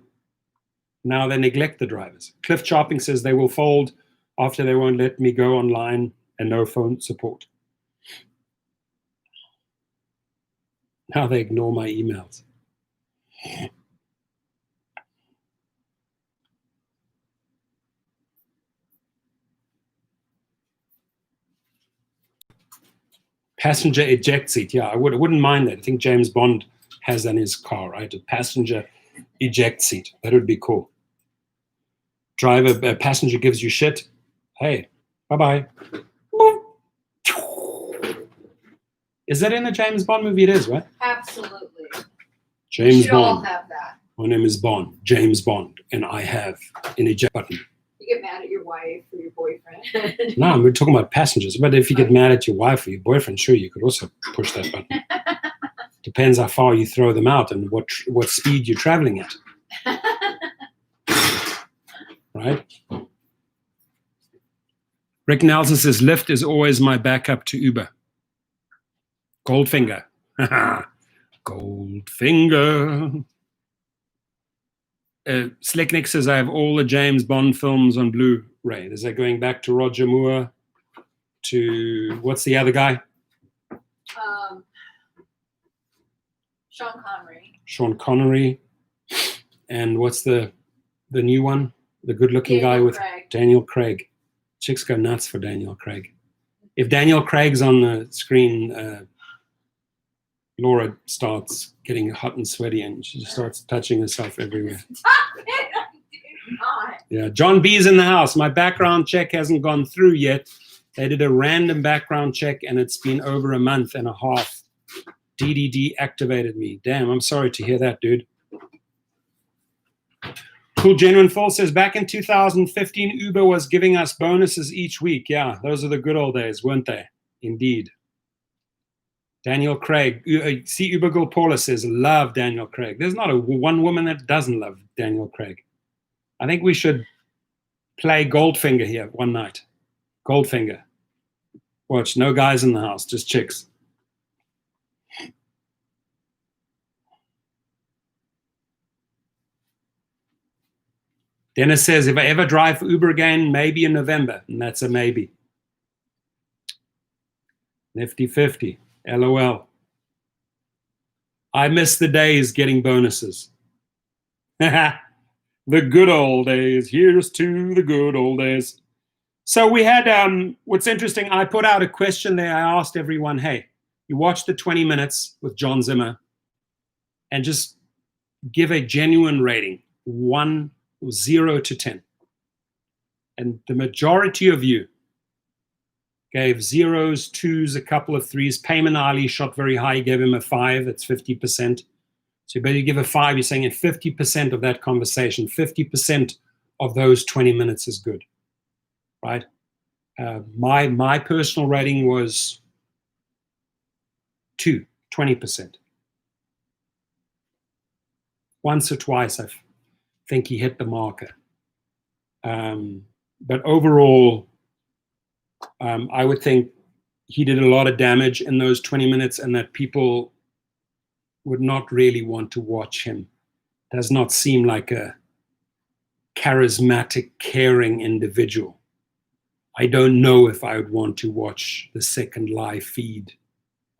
now they neglect the drivers. Cliff Chopping says they will fold after they won't let me go online and no phone support. Now they ignore my emails. Passenger eject seat. Yeah, I wouldn't mind that. I think James Bond has that in his car, right? A passenger eject seat. That would be cool. Passenger gives you shit. Hey, bye-bye. Is that in a James Bond movie? It is, right? Absolutely. James We should all Bond. have that. My name is Bond, James Bond, and I have an eject button. You get mad at your wife or your boyfriend. No, we're talking about passengers. But if you get mad at your wife or your boyfriend, sure, you could also push that button. Depends how far you throw them out and what speed you're traveling at. Right? Rick Nelson says, Lyft is always my backup to Uber. Goldfinger. Goldfinger. Slicknick says, I have all the James Bond films on Blu-ray. Is that going back to Roger Moore? To, what's the other guy? Sean Connery. Sean Connery. And what's the new one? The good-looking guy with Craig. Daniel Craig. Chicks go nuts for Daniel Craig. If Daniel Craig's on the screen, Laura starts getting hot and sweaty, and she just starts touching herself everywhere. Stop it! I did not. Yeah, John B's in the house. My background check hasn't gone through yet. They did a random background check, and it's been over a month and a half. DDD activated me. Damn, I'm sorry to hear that, dude. Cool Genuine Full says, back in 2015, Uber was giving us bonuses each week. Yeah, those are the good old days, weren't they? Indeed. Daniel Craig. See, Uber Girl Paula says, love Daniel Craig. There's not one woman that doesn't love Daniel Craig. I think we should play Goldfinger here one night. Goldfinger. Watch, no guys in the house, just chicks. Dennis says, if I ever drive for Uber again, maybe in November. And that's a maybe. Nifty 50. LOL. I miss the days getting bonuses. The good old days. Here's to the good old days. So we had, what's interesting, I put out a question there. I asked everyone, hey, you watched the 20 minutes with John Zimmer and just give a genuine rating, 0 to 10. And the majority of you gave 0s, 2s, a couple of 3s. Payman Ali shot very high, gave him a 5, that's 50%. So you better give a 5, you're saying in 50% of that conversation, 50% of those 20 minutes is good, right? My personal rating was 2, 20%. Once or twice, I think he hit the marker. But overall, I would think he did a lot of damage in those 20 minutes and that people would not really want to watch him. Does not seem like a charismatic, caring individual. I don't know if I would want to watch the second live feed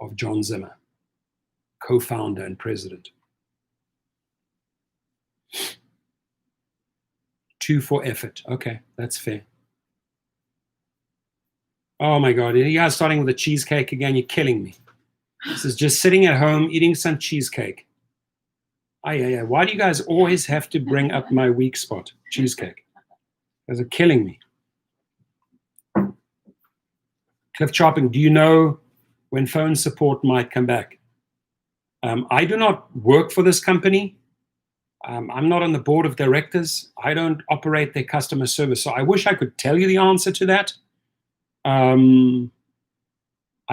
of John Zimmer, co-founder and president. 2 for effort. Okay, that's fair. Oh my God, you guys starting with a cheesecake again? You're killing me. This is just sitting at home eating some cheesecake. Yeah. Why do you guys always have to bring up my weak spot, cheesecake? You guys are killing me. Cliff Chopping, do you know when phone support might come back? I do not work for this company. I'm not on the board of directors. I don't operate their customer service. So I wish I could tell you the answer to that. I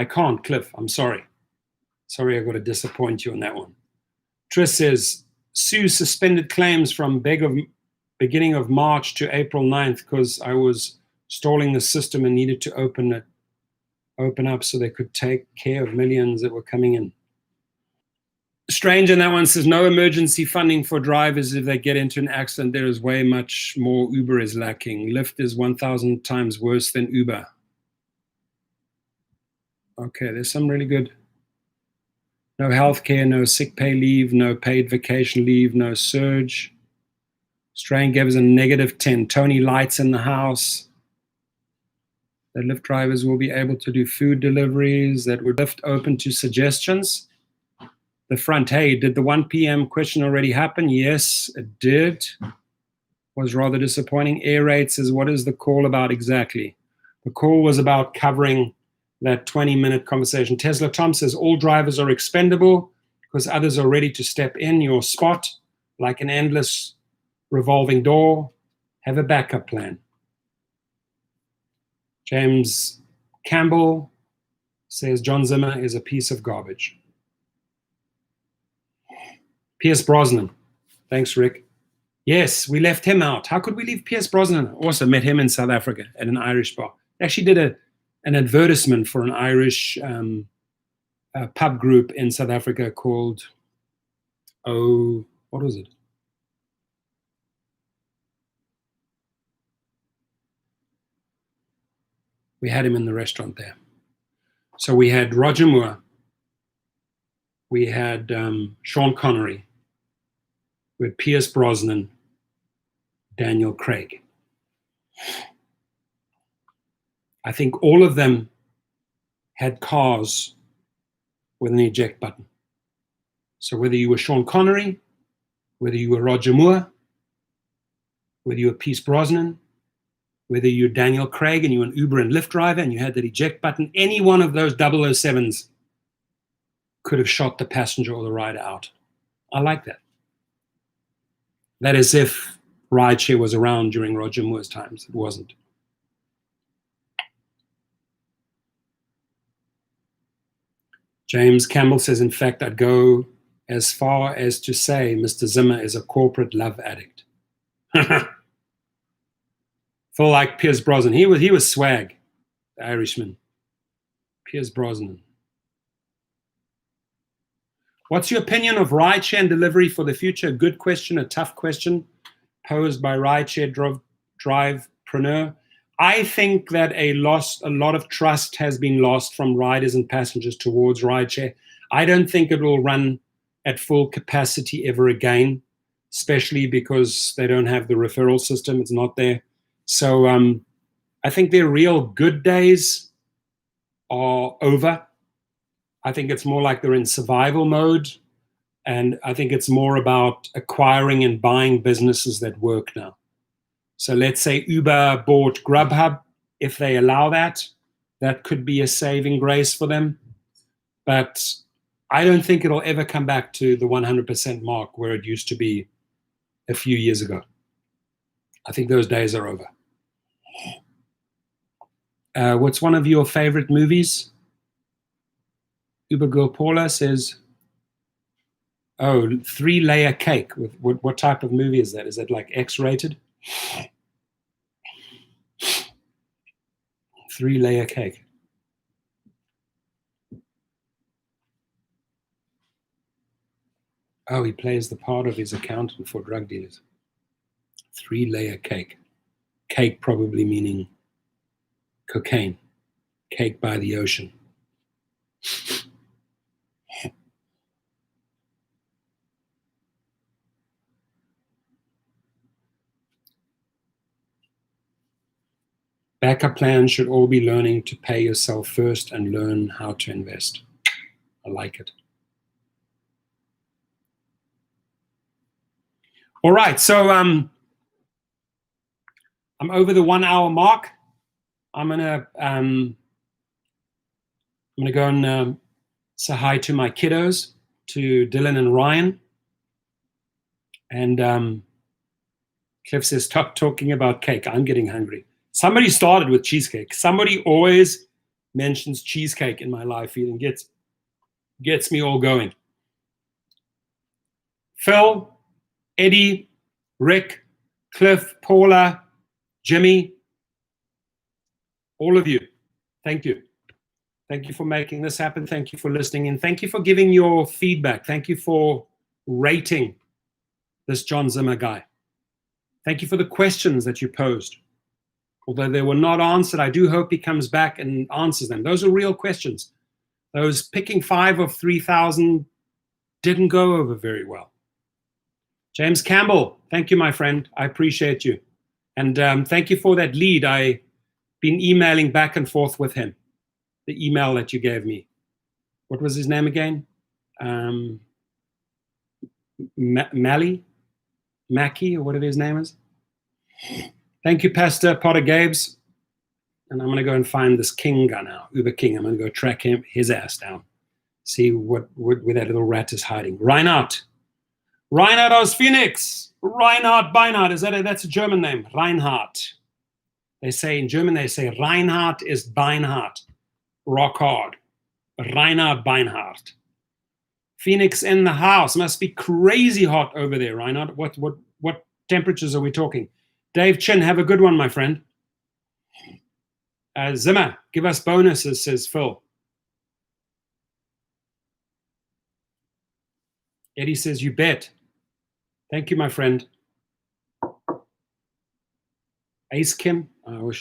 can't, Cliff. I'm sorry. Sorry, I got to disappoint you on that one. Tris says, Sue suspended claims from beginning of March to April 9th because I was stalling the system and needed to open up so they could take care of millions that were coming in. Strange in that one says, no emergency funding for drivers if they get into an accident. There is way much more Uber is lacking. Lyft is 1,000 times worse than Uber. Okay, there's some really good. No healthcare, no sick pay leave, no paid vacation leave, no surge. Strain gave us a -10. Tony Lights in the house. That Lyft drivers will be able to do food deliveries. That would Lyft open to suggestions. The front, hey, did the 1 p.m. question already happen? Yes, it did. Was rather disappointing. Air rates is what is the call about exactly? The call was about covering that 20-minute conversation. Tesla Tom says all drivers are expendable because others are ready to step in your spot like an endless revolving door. Have a backup plan. James Campbell says John Zimmer is a piece of garbage. Pierce Brosnan. Thanks, Rick. Yes, we left him out. How could we leave Pierce Brosnan? Also met him in South Africa at an Irish bar. Actually did an advertisement for an Irish pub group in South Africa called, what was it? We had him in the restaurant there. So we had Roger Moore. We had Sean Connery. We had Pierce Brosnan, Daniel Craig. I think all of them had cars with an eject button. So whether you were Sean Connery, whether you were Roger Moore, whether you were Pierce Brosnan, whether you're Daniel Craig and you're an Uber and Lyft driver and you had that eject button, any one of those 007s could have shot the passenger or the rider out. I like that. That is if rideshare was around during Roger Moore's times. It wasn't. James Campbell says, in fact, I'd go as far as to say Mr. Zimmer is a corporate love addict. Feel like Pierce Brosnan. He was swag, the Irishman. Pierce Brosnan. What's your opinion of rideshare and delivery for the future? A good question, a tough question posed by rideshare drivepreneur. I think that a lot of trust has been lost from riders and passengers towards rideshare. I don't think it will run at full capacity ever again, especially because they don't have the referral system. It's not there. So I think their real good days are over. I think it's more like they're in survival mode. And I think it's more about acquiring and buying businesses that work now. So let's say Uber bought Grubhub. If they allow that, that could be a saving grace for them. But I don't think it'll ever come back to the 100% mark where it used to be a few years ago. I think those days are over. What's one of your favorite movies? Uber Girl Paula says, oh, 3-layer cake. What type of movie is that? Is that like X-rated? 3-layer cake. Oh, he plays the part of his accountant for drug dealers. 3-layer cake. Cake probably meaning cocaine. Cake by the ocean. Backup plans should all be learning to pay yourself first and learn how to invest. I like it. All right, so I'm over the 1 hour mark. I'm gonna go and say hi to my kiddos, to Dylan and Ryan. And Cliff says, stop talking about cake. I'm getting hungry. Somebody started with cheesecake. Somebody always mentions cheesecake in my live feed and gets me all going. Phil, Eddie, Rick, Cliff, Paula, Jimmy, all of you, thank you. Thank you for making this happen. Thank you for listening in. Thank you for giving your feedback. Thank you for rating this John Zimmer guy. Thank you for the questions that you posed. Although they were not answered, I do hope he comes back and answers them. Those are real questions. Those picking 5 of 3,000 didn't go over very well. James Campbell, thank you, my friend. I appreciate you. And thank you for that lead. I've been emailing back and forth with him. The email that you gave me. What was his name again? Mackie, or whatever his name is. Thank you, Pastor Potter Gabes. And I'm going to go and find this King guy now, Uber King. I'm going to go track his ass down. See where that little rat is hiding. Reinhard aus Phoenix. Reinhard Beinhard. That's a German name. Reinhard. They say in German, Reinhard is Beinhard. Rock hard. Reinhard Beinhard. Phoenix in the house. Must be crazy hot over there, Reinhard. What temperatures are we talking? Dave Chin, have a good one, my friend. Zimmer, give us bonuses, says Phil. Eddie says, you bet. Thank you, my friend. Ace Kim, we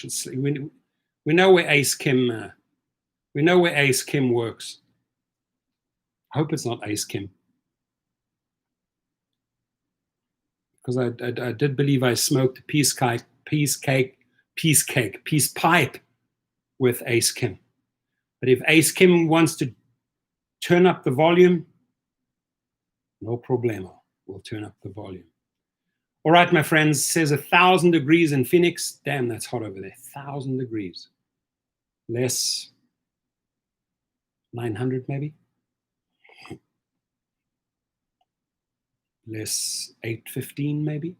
We know where Ace Kim works. I hope it's not Ace Kim. Because I did believe I smoked a peace pipe with Ace Kim. But if Ace Kim wants to turn up the volume, no problemo. We'll turn up the volume. All right, my friends, says 1,000 degrees in Phoenix. Damn, that's hot over there. 1,000 degrees. Less 900 maybe. Less 815 maybe.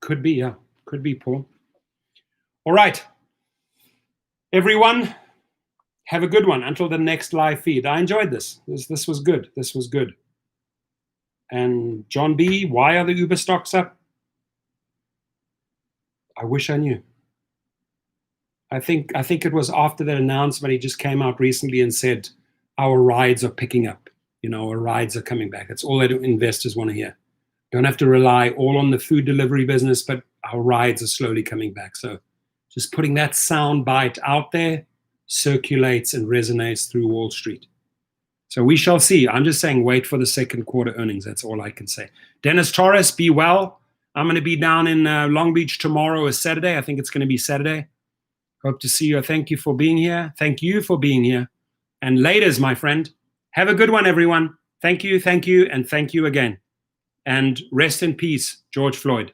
Could be, yeah. Could be, Paul. All right. Everyone, have a good one until the next live feed. I enjoyed this. This was good. This was good. And John B., why are the Uber stocks up? I wish I knew. I think it was after that announcement. He just came out recently and said, our rides are picking up. You know, our rides are coming back. That's all that investors want to hear. Don't have to rely all on the food delivery business, but our rides are slowly coming back. So just putting that sound bite out there circulates and resonates through Wall Street. So we shall see. I'm just saying wait for the second quarter earnings. That's all I can say. Dennis Torres, be well. I'm going to be down in Long Beach tomorrow or Saturday. I think it's going to be Saturday. Hope to see you. Thank you for being here. Thank you for being here. And laters, my friend. Have a good one, everyone. Thank you, and thank you again. And rest in peace, George Floyd.